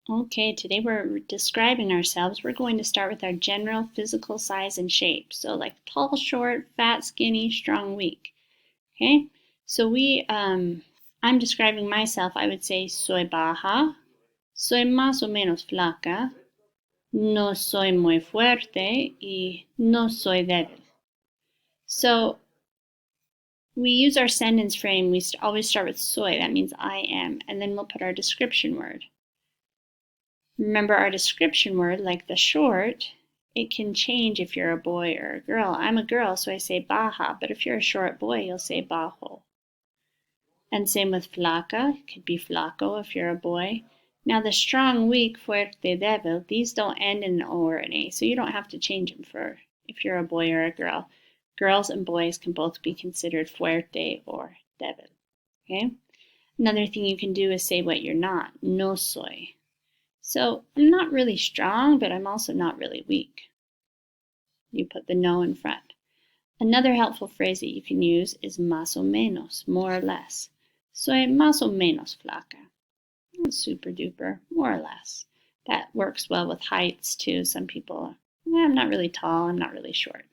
Okay, today we're describing ourselves. We're going to start with our general physical size and shape. So like tall, short, fat, skinny, strong, weak. Okay, so I'm describing myself. I would say soy baja, soy más o menos flaca, no soy muy fuerte, y no soy débil. So we use our sentence frame. We always start with soy. That means I am, and then we'll put our description word. Remember our description word, like the short, it can change if you're a boy or a girl. I'm a girl, so I say baja, but if you're a short boy, you'll say bajo. And same with flaca, it could be flaco if you're a boy. Now the strong, weak, fuerte, débil, these don't end in an O or an A, so you don't have to change them for if you're a boy or a girl. Girls and boys can both be considered fuerte or débil. Okay? Another thing you can do is say what you're not. No soy. So I'm not really strong, but I'm also not really weak. You put the no in front. Another helpful phrase that you can use is más o menos, more or less. Soy más o menos flaca. Not super duper, more or less. That works well with heights too. Some people, I'm not really tall, I'm not really short.